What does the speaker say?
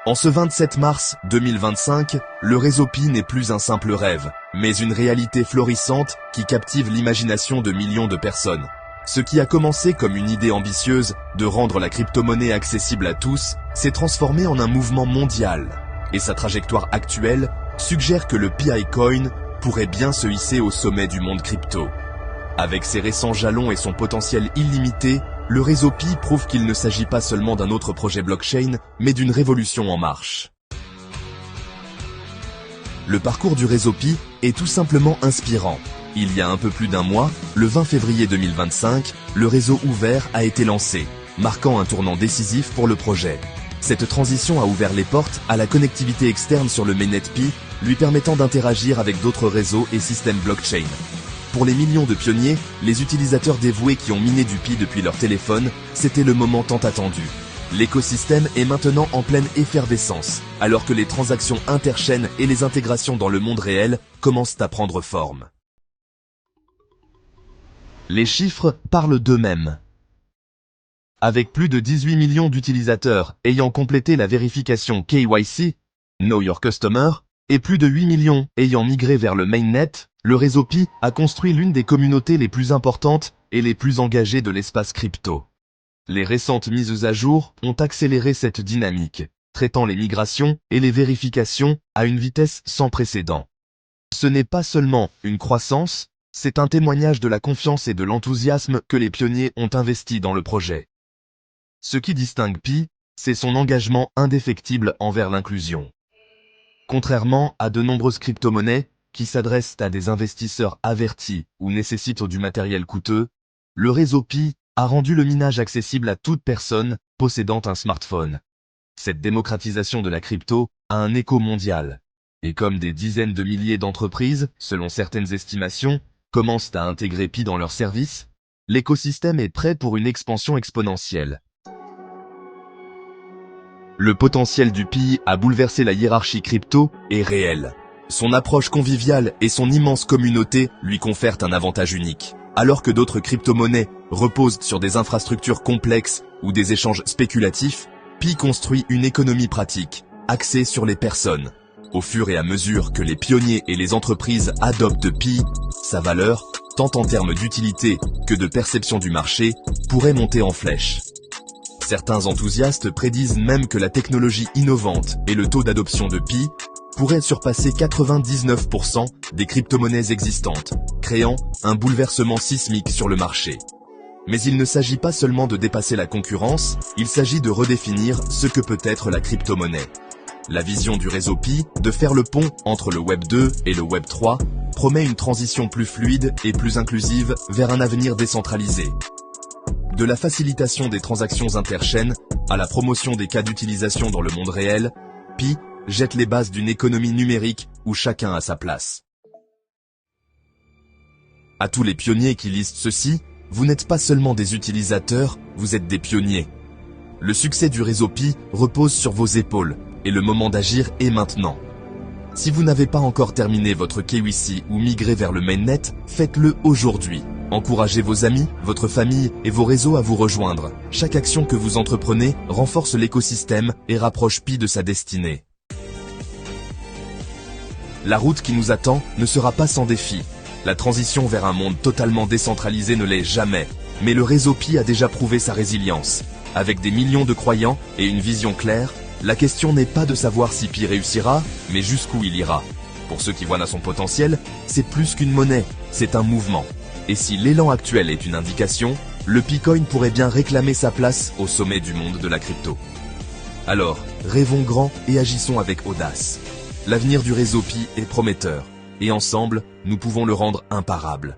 En ce 27 mars 2025, le réseau Pi n'est plus un simple rêve, mais une réalité florissante qui captive l'imagination de millions de personnes. Ce qui a commencé comme une idée ambitieuse de rendre la crypto-monnaie accessible à tous, s'est transformé en un mouvement mondial. Et sa trajectoire actuelle suggère que le Pi Coin pourrait bien se hisser au sommet du monde crypto. Avec ses récents jalons et son potentiel illimité, le réseau Pi prouve qu'il ne s'agit pas seulement d'un autre projet blockchain, mais d'une révolution en marche. Le parcours du réseau Pi est tout simplement inspirant. Il y a un peu plus d'un mois, le 20 février 2025, le réseau ouvert a été lancé, marquant un tournant décisif pour le projet. Cette transition a ouvert les portes à la connectivité externe sur le mainnet Pi, lui permettant d'interagir avec d'autres réseaux et systèmes blockchain. Pour les millions de pionniers, les utilisateurs dévoués qui ont miné du Pi depuis leur téléphone, c'était le moment tant attendu. L'écosystème est maintenant en pleine effervescence, alors que les transactions interchaînes et les intégrations dans le monde réel commencent à prendre forme. Les chiffres parlent d'eux-mêmes. Avec plus de 18 millions d'utilisateurs ayant complété la vérification KYC, Know Your Customer, et plus de 8 millions ayant migré vers le mainnet, le réseau Pi a construit l'une des communautés les plus importantes et les plus engagées de l'espace crypto. Les récentes mises à jour ont accéléré cette dynamique, traitant les migrations et les vérifications à une vitesse sans précédent. Ce n'est pas seulement une croissance, c'est un témoignage de la confiance et de l'enthousiasme que les pionniers ont investi dans le projet. Ce qui distingue Pi, c'est son engagement indéfectible envers l'inclusion. Contrairement à de nombreuses crypto-monnaies qui s'adressent à des investisseurs avertis ou nécessitent du matériel coûteux, le réseau Pi a rendu le minage accessible à toute personne possédant un smartphone. Cette démocratisation de la crypto a un écho mondial. Et comme des dizaines de milliers d'entreprises, selon certaines estimations, commencent à intégrer Pi dans leurs services, l'écosystème est prêt pour une expansion exponentielle. Le potentiel du Pi à bouleverser la hiérarchie crypto est réel. Son approche conviviale et son immense communauté lui confèrent un avantage unique. Alors que d'autres crypto-monnaies reposent sur des infrastructures complexes ou des échanges spéculatifs, Pi construit une économie pratique, axée sur les personnes. Au fur et à mesure que les pionniers et les entreprises adoptent Pi, sa valeur, tant en termes d'utilité que de perception du marché, pourrait monter en flèche. Certains enthousiastes prédisent même que la technologie innovante et le taux d'adoption de Pi pourraient surpasser 99% des crypto-monnaies existantes, créant un bouleversement sismique sur le marché. Mais il ne s'agit pas seulement de dépasser la concurrence, il s'agit de redéfinir ce que peut être la crypto-monnaie. La vision du réseau Pi de faire le pont entre le Web 2 et le Web 3 promet une transition plus fluide et plus inclusive vers un avenir décentralisé. De la facilitation des transactions interchaînes à la promotion des cas d'utilisation dans le monde réel, Pi jette les bases d'une économie numérique où chacun a sa place. À tous les pionniers qui lisent ceci, vous n'êtes pas seulement des utilisateurs, vous êtes des pionniers. Le succès du réseau Pi repose sur vos épaules, et le moment d'agir est maintenant. Si vous n'avez pas encore terminé votre KYC ou migré vers le mainnet, faites-le aujourd'hui. Encouragez vos amis, votre famille et vos réseaux à vous rejoindre. Chaque action que vous entreprenez renforce l'écosystème et rapproche Pi de sa destinée. La route qui nous attend ne sera pas sans défi. La transition vers un monde totalement décentralisé ne l'est jamais, mais le réseau Pi a déjà prouvé sa résilience. Avec des millions de croyants et une vision claire, la question n'est pas de savoir si Pi réussira, mais jusqu'où il ira. Pour ceux qui voient là son potentiel, c'est plus qu'une monnaie, c'est un mouvement. Et si l'élan actuel est une indication, le Picoin pourrait bien réclamer sa place au sommet du monde de la crypto. Alors, rêvons grand et agissons avec audace. L'avenir du réseau Pi est prometteur, et ensemble, nous pouvons le rendre imparable.